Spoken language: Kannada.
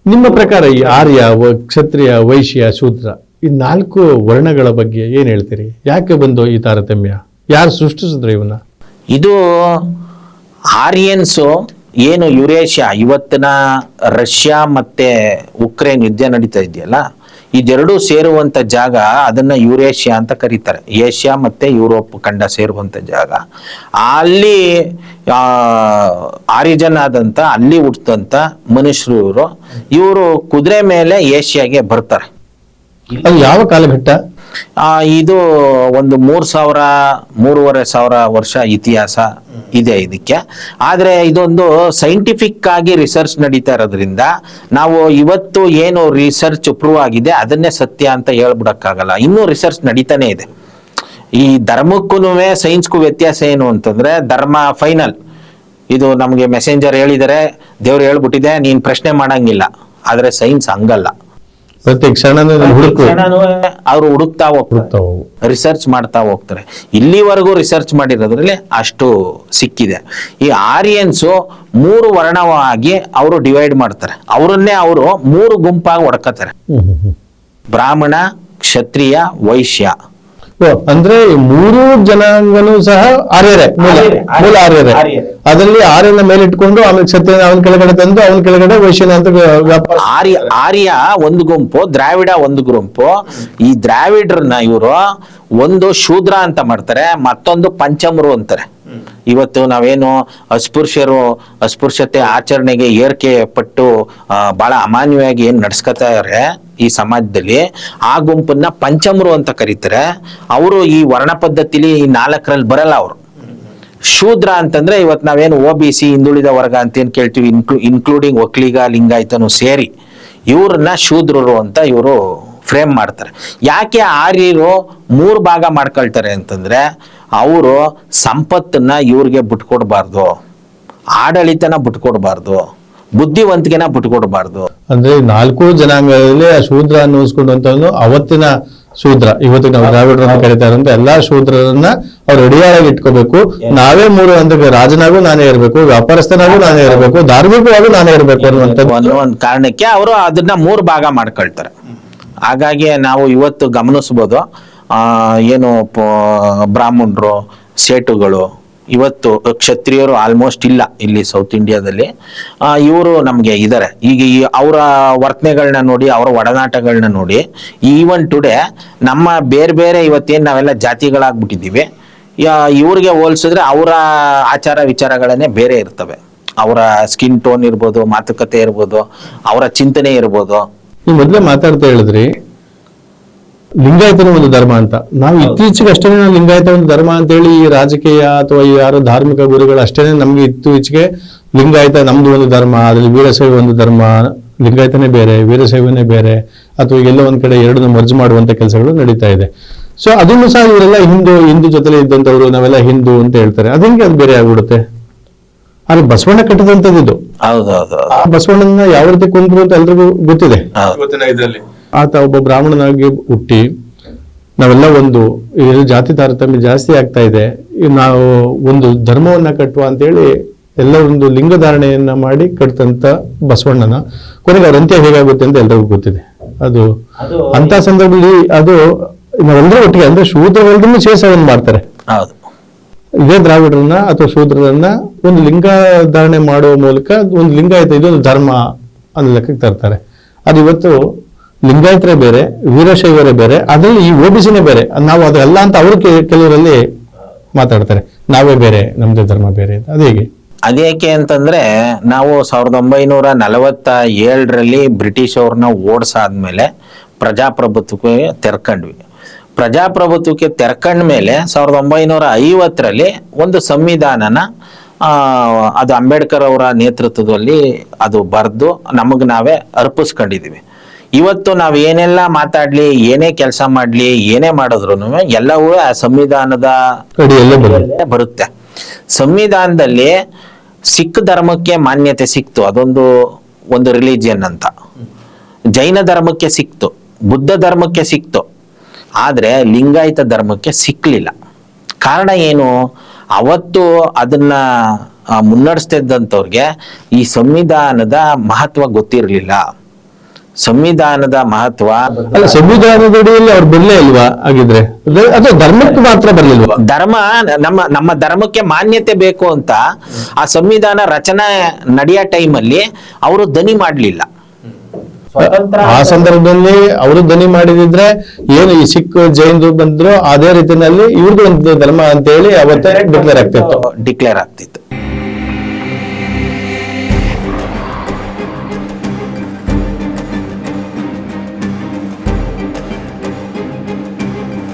ನಿಮ್ಮ ಪ್ರಕಾರ ಈ ಆರ್ಯ ಕ್ಷತ್ರಿಯ ವೈಶ್ಯ ಶೂದ್ರ ಈ 4 ವರ್ಣಗಳ ಬಗ್ಗೆ ಏನ್ ಹೇಳ್ತೀರಿ? ಯಾಕೆ ಬಂದು ಈ ತಾರತಮ್ಯ? ಯಾರು ಸೃಷ್ಟಿಸಿದ್ರು ಇವನ್ನ? ಇದು ಆರ್ಯನ್ಸು ಏನು ಯುರೇಷಿಯಾ, ಇವತ್ತಿನ ರಷ್ಯಾ ಮತ್ತೆ ಉಕ್ರೇನ್ ಯುದ್ಧ ನಡೀತಾ ಇದೆಯಲ್ಲ, ಇದೆರಡೂ ಸೇರುವಂತ ಜಾಗ, ಅದನ್ನ ಯುರೇಷಿಯಾ ಅಂತ ಕರೀತಾರೆ. ಏಷ್ಯಾ ಮತ್ತೆ ಯುರೋಪ್ ಖಂಡ ಸೇರುವಂತ ಜಾಗ. ಅಲ್ಲಿ ಆರಿಜನ್ ಆದಂತ, ಅಲ್ಲಿ ಹುಟ್ಟಂತ ಮನುಷ್ಯರು ಇವರು ಕುದುರೆ ಮೇಲೆ ಏಷ್ಯಾಗೆ ಬರ್ತಾರೆ. ಅದು ಯಾವ ಕಾಲಘಟ್ಟ? ಇದು ಒಂದು 3,000-3,500 ವರ್ಷ ಇತಿಹಾಸ ಇದೆ ಇದಕ್ಕೆ. ಆದ್ರೆ ಇದೊಂದು ಸೈಂಟಿಫಿಕ್ ಆಗಿ ರಿಸರ್ಚ್ ನಡೀತಾ ಇರೋದ್ರಿಂದ ನಾವು ಇವತ್ತು ಏನು ರಿಸರ್ಚ್ ಪ್ರೂವ್ ಆಗಿದೆ ಅದನ್ನೇ ಸತ್ಯ ಅಂತ ಹೇಳ್ಬಿಡಕ್ಕಾಗಲ್ಲ. ಇನ್ನೂ ರಿಸರ್ಚ್ ನಡೀತಾನೆ ಇದೆ. ಈ ಧರ್ಮಕ್ಕೂ ಸೈನ್ಸ್ಗೂ ವ್ಯತ್ಯಾಸ ಏನು ಅಂತಂದ್ರೆ, ಧರ್ಮ ಫೈನಲ್. ಇದು ನಮ್ಗೆ ಮೆಸೆಂಜರ್ ಹೇಳಿದರೆ, ದೇವ್ರು ಹೇಳ್ಬಿಟ್ಟಿದೆ, ನೀನ್ ಪ್ರಶ್ನೆ ಮಾಡಂಗಿಲ್ಲ. ಆದ್ರೆ ಸೈನ್ಸ್ ಹಂಗಲ್ಲ. ಪ್ರತಿ ಕ್ಷಣನೂ ಅವರು ಹುಡುಕ್ತಾ ಹೋಗ್ತಾರೆ, ರಿಸರ್ಚ್ ಮಾಡ್ತಾ ಹೋಗ್ತಾರೆ. ಇಲ್ಲಿವರೆಗೂ ರಿಸರ್ಚ್ ಮಾಡಿರೋದ್ರಲ್ಲಿ ಅಷ್ಟು ಸಿಕ್ಕಿದೆ. ಈ ಆರ್ಯನ್ಸು 3 ವರ್ಣವಾಗಿ ಅವರು ಡಿವೈಡ್ ಮಾಡ್ತಾರೆ. ಅವರನ್ನೇ ಅವರು 3 ಗುಂಪಾಗಿ ಹೊಡ್ಕತಾರೆ: ಬ್ರಾಹ್ಮಣ, ಕ್ಷತ್ರಿಯ, ವೈಶ್ಯ. ಅಂದ್ರೆ 3 ಜನಾಂಗನೂ ಸಹ ಆರ್ಯರೇ, ಮೂಲ ಆರ್ಯರೇ. ಅದರಲ್ಲಿ ಆರ್ಯನ ಮೇಲೆ ಇಟ್ಕೊಂಡು ಆಮೇಲೆ ಕ್ಷತ್ರಿಯ ಅವನ ಕೆಳಗಡೆ ತಂದು ಅವನ ಕೆಳಗಡೆ ವೈಶ್ಯನ ಅಂತ ವ್ಯಾಪಾರ. ಆರ್ಯ ಒಂದು ಗುಂಪು, ದ್ರಾವಿಡ ಒಂದು ಗುಂಪು. ಈ ದ್ರಾವಿಡ್ರನ್ನ ಇವರು ಒಂದು ಶೂದ್ರ ಅಂತ ಮಾಡ್ತಾರೆ, ಮತ್ತೊಂದು ಪಂಚಮರು ಅಂತಾರೆ. ಇವತ್ತು ನಾವೇನು ಅಸ್ಪೃಶ್ಯತೆ ಆಚರಣೆಗೆ ಏರಿಕೆ ಪಟ್ಟು ಬಹಳ ಅಮಾನ್ಯವಾಗಿ ಏನ್ ನಡ್ಸ್ಕೊತಾರೆ ಈ ಸಮಾಜದಲ್ಲಿ, ಆ ಗುಂಪನ್ನ ಪಂಚಮರು ಅಂತ ಕರೀತಾರೆ. ಅವರು ಈ ವರ್ಣ ಪದ್ಧತಿಲಿ ಈ 4ರಲ್ಲಿ ಬರಲ್ಲ. ಅವರು ಶೂದ್ರ ಅಂತಂದ್ರೆ ಇವತ್ತು ನಾವೇನು OBC ಹಿಂದುಳಿದ ವರ್ಗ ಅಂತ ಏನ್ ಕೇಳ್ತೀವಿ, ಇನ್ಕ್ಲೂಡಿಂಗ್ ಒಕ್ಕಲಿಗ, ಲಿಂಗಾಯತನು ಸೇರಿ ಇವ್ರನ್ನ ಶೂದ್ರರು ಅಂತ ಇವರು ಫ್ರೇಮ್ ಮಾಡ್ತಾರೆ. ಯಾಕೆ ಆರ್ಯರು 3 ಭಾಗ ಮಾಡ್ಕೊಳ್ತಾರೆ ಅಂತಂದ್ರೆ, ಅವರು ಸಂಪತ್ತನ್ನ ಇವ್ರಿಗೆ ಬಿಟ್ಕೊಡ್ಬಾರ್ದು, ಆಡಳಿತನ ಬಿಟ್ಕೊಡ್ಬಾರ್ದು, ಬುದ್ಧಿವಂತಿಕೆನ ಬಿಟ್ಕೊಡ್ಬಾರ್ದು. ಅಂದ್ರೆ 4 ಜನಾಂಗದಲ್ಲಿ ಆ ಶೂದ್ರ ಅನ್ನಿಸ್ಕೊಂಡಂತವನು ಅವತ್ತಿನ ಶೂದ್ರ, ಇವತ್ತು ನಾವು ದ್ರಾವಿಡರನ್ನ ಕರೀತಾ ಇರೋಂತ ಎಲ್ಲಾ ಶೂದ್ರರನ್ನ ಅವ್ರು ರೆಡಿಯಾಗಿ ಇಟ್ಕೋಬೇಕು. ನಾವೇ 3 ಅಂತ, ರಾಜನಾಗೂ ನಾನೇ ಇರಬೇಕು, ವ್ಯಾಪಾರಸ್ಥನಾಗೂ ನಾನೇ ಇರಬೇಕು, ಧಾರ್ಮಿಕವಾಗೂ ನಾನೇ ಇರಬೇಕು ಅನ್ನುವಂಥದ್ದು ಒಂದು ಕಾರಣಕ್ಕೆ ಅವರು ಅದನ್ನ 3 ಭಾಗ ಮಾಡ್ಕೊಳ್ತಾರೆ. ಹಾಗಾಗಿ ನಾವು ಇವತ್ತು ಗಮನಿಸ್ಬೋದು, ಏನು ಬ್ರಾಹ್ಮಣರು, ಸೇಟುಗಳು, ಇವತ್ತು ಕ್ಷತ್ರಿಯರು ಆಲ್ಮೋಸ್ಟ್ ಇಲ್ಲ ಇಲ್ಲಿ ಸೌತ್ ಇಂಡಿಯಾದಲ್ಲಿ. ಇವರು ನಮ್ಗೆ ಇದಾರೆ. ಈಗ ಅವರ ವರ್ತನೆಗಳನ್ನ ನೋಡಿ, ಅವರ ಒಡನಾಟಗಳನ್ನ ನೋಡಿ, ಈವನ್ ಟುಡೇ ನಮ್ಮ ಬೇರೆ ಬೇರೆ ಇವತ್ತೇನು ನಾವೆಲ್ಲ ಜಾತಿಗಳಾಗ್ಬಿಟ್ಟಿದ್ದೀವಿ, ಇವ್ರಿಗೆ ಹೋಲಿಸಿದ್ರೆ ಅವರ ಆಚಾರ ವಿಚಾರಗಳನ್ನೇ ಬೇರೆ ಇರ್ತವೆ. ಅವರ ಸ್ಕಿನ್ ಟೋನ್ ಇರ್ಬೋದು, ಮಾತುಕತೆ ಇರ್ಬೋದು, ಅವರ ಚಿಂತನೆ ಇರ್ಬೋದು. ನೀವು ಮೊದಲೇ ಮಾತಾಡ್ತಾ ಹೇಳಿದ್ರಿ ಲಿಂಗಾಯತನ ಒಂದು ಧರ್ಮ ಅಂತ. ನಾವು ಇತ್ತೀಚೆಗೆ ಅಷ್ಟೇನೆ ನಾವು ಲಿಂಗಾಯತ ಒಂದು ಧರ್ಮ ಅಂತ ಹೇಳಿ ಈ ರಾಜಕೀಯ ಅಥವಾ ಯಾರೋ ಧಾರ್ಮಿಕ ಗುರುಗಳು ಅಷ್ಟೇನೆ ನಮ್ಗೆ ಇತ್ತೀಚೆಗೆ ಲಿಂಗಾಯತ ನಮ್ದು ಒಂದು ಧರ್ಮ, ಅದ್ರಲ್ಲಿ ವೀರಶೈವ ಒಂದು ಧರ್ಮ, ಲಿಂಗಾಯತನೇ ಬೇರೆ ವೀರಶೈವನೇ ಬೇರೆ, ಅಥವಾ ಎಲ್ಲೋ ಒಂದ್ ಕಡೆ ಎರಡನ್ನು ಮರ್ಜ್ ಮಾಡುವಂತ ಕೆಲಸಗಳು ನಡೀತಾ ಇದೆ. ಸೊ ಅದನ್ನು ಸಹ ಇವರೆಲ್ಲ ಹಿಂದೂ ಜೊತೆಲೆ ಇದ್ದಂಥವ್ರು, ನಾವೆಲ್ಲ ಹಿಂದೂ ಅಂತ ಹೇಳ್ತಾರೆ. ಅದೇಂಗೆ ಅದು ಬೇರೆ ಆಗ್ಬಿಡುತ್ತೆ? ಆದ್ರೆ ಬಸವಣ್ಣ ಕಟ್ಟಿದಂಥದ್ದು ಇದು. ಹೌದೌದು. ಆ ಬಸವಣ್ಣನ ಯಾವ ರೀತಿ ಕೊಂದ್ರು ಅಂತ ಎಲ್ರಿಗೂ ಗೊತ್ತಿದೆ. ಆತ ಒಬ್ಬ ಬ್ರಾಹ್ಮಣನಾಗಿ ಹುಟ್ಟಿ ನಾವೆಲ್ಲ ಒಂದು ಜಾತಿ ತಾರತಮ್ಯ ಜಾಸ್ತಿ ಆಗ್ತಾ ಇದೆ, ನಾವು ಒಂದು ಧರ್ಮವನ್ನ ಕಟ್ಟುವ ಅಂತೇಳಿ ಎಲ್ಲ ಒಂದು ಲಿಂಗಧಾರಣೆಯನ್ನ ಮಾಡಿ ಕಟ್ಟಂತ ಬಸವಣ್ಣನ ಕೊನೆಗೆ ಅವ್ರ ಅಂತ್ಯ ಹೇಗಾಗುತ್ತೆ ಅಂತ ಎಲ್ರಿಗೂ ಗೊತ್ತಿದೆ. ಅದು ಅಂತ ಸಂದರ್ಭದಲ್ಲಿ ಅದು ನಾವೆಲ್ಲರೂ ಒಟ್ಟಿಗೆ ಅಂದ್ರೆ ಶೂದ್ರವೆಲ್ಲರನ್ನು ಶೇಷವನ್ನು ಮಾಡ್ತಾರೆ. ಇದೇ ದ್ರಾವಿಡರನ್ನ ಅಥವಾ ಶೂದ್ರರನ್ನ ಒಂದು ಲಿಂಗ ಧಾರಣೆ ಮಾಡುವ ಮೂಲಕ ಒಂದು ಲಿಂಗಾಯತ ಇದೊಂದು ಧರ್ಮ ಅನ್ನೋ ಲೆಕ್ಕಕ್ಕೆ ತರ್ತಾರೆ. ಅದು ಇವತ್ತು ಲಿಂಗಾಯತರೇ ಬೇರೆ, ವೀರಶೈವರೇ ಬೇರೆ, ಅದರಲ್ಲಿ ಈ OBCನೇ ಬೇರೆ. ನಾವು ಅದೆಲ್ಲ ಅಂತ ಅವರು ಕೆಲವರಲ್ಲಿ ಮಾತಾಡ್ತಾರೆ, ನಾವೇ ಬೇರೆ, ನಮ್ದೇ ಧರ್ಮ ಬೇರೆ ಅಂತ. ಅದೇಗೆ? ಅದೇಕೆ ಅಂತಂದ್ರೆ, ನಾವು 1947ರಲ್ಲಿ ಬ್ರಿಟಿಷ್ ಅವ್ರನ್ನ ಓಡಿಸಾದ್ಮೇಲೆ ಪ್ರಜಾಪ್ರಭುತ್ವಕ್ಕೆ ತೆರ್ಕೊಂಡ್ವಿ. ಪ್ರಜಾಪ್ರಭುತ್ವಕ್ಕೆ ತೆರ್ಕೊಂಡ್ಮೇಲೆ 1950ರಲ್ಲಿ ಒಂದು ಸಂವಿಧಾನನ ಅದು ಅಂಬೇಡ್ಕರ್ ಅವರ ನೇತೃತ್ವದಲ್ಲಿ ಅದು ಬರೆದು ನಮಗ್ ನಾವೇ ಅರ್ಪಿಸ್ಕೊಂಡಿದೀವಿ. ಇವತ್ತು ನಾವ್ ಏನೆಲ್ಲ ಮಾತಾಡ್ಲಿ, ಏನೇ ಕೆಲಸ ಮಾಡ್ಲಿ, ಏನೇ ಮಾಡಿದ್ರು ಎಲ್ಲವೂ ಆ ಸಂವಿಧಾನದ ಬರುತ್ತೆ. ಸಂವಿಧಾನದಲ್ಲಿ ಸಿಖ್ ಧರ್ಮಕ್ಕೆ ಮಾನ್ಯತೆ ಸಿಕ್ತು, ಒಂದು ರಿಲಿಜಿಯನ್ ಅಂತ. ಜೈನ ಧರ್ಮಕ್ಕೆ ಸಿಕ್ತು, ಬುದ್ಧ ಧರ್ಮಕ್ಕೆ ಸಿಕ್ತು, ಆದ್ರೆ ಲಿಂಗಾಯತ ಧರ್ಮಕ್ಕೆ ಸಿಕ್ಲಿಲ್ಲ. ಕಾರಣ ಏನು? ಅವತ್ತು ಅದನ್ನ ಮುನ್ನಡೆಸ್ತಿದ್ದಂಥವ್ರಿಗೆ ಈ ಸಂವಿಧಾನದ ಮಹತ್ವ ಗೊತ್ತಿರಲಿಲ್ಲ. ಸಂವಿಧಾನದ ಮಹತ್ವ ಅಲ್ಲ, ಸಂವಿಧಾನದ ಅಡಿಯಲ್ಲಿ ಅವ್ರು ಬರ್ಲೇ ಇಲ್ವಾ ಆಗಿದ್ರೆ? ಅದು ಧರ್ಮಕ್ಕೆ ಮಾತ್ರ ಬರ್ಲಿಲ್ವಾ? ಧರ್ಮ ನಮ್ಮ ಧರ್ಮಕ್ಕೆ ಮಾನ್ಯತೆ ಬೇಕು ಅಂತ ಆ ಸಂವಿಧಾನ ರಚನೆ ನಡೆಯೋ ಟೈಮಲ್ಲಿ ಅವರು ದನಿ ಮಾಡ್ಲಿಲ್ಲ. ಆ ಸಂದರ್ಭದಲ್ಲಿ ಅವರು ಧ್ವನಿ ಮಾಡಿದಿದ್ರೆ ಏನು ಈ ಸಿಖ್ ಜೈನ್ ಬಂದ್ರು ಅದೇ ರೀತಿಯಲ್ಲಿ ಇವ್ರದ್ದು ಒಂದು ಧರ್ಮ ಅಂತ ಹೇಳಿ ಅವತ್ತೇ ಡಿಕ್ಲೇರ್ ಆಗ್ತಿತ್ತು.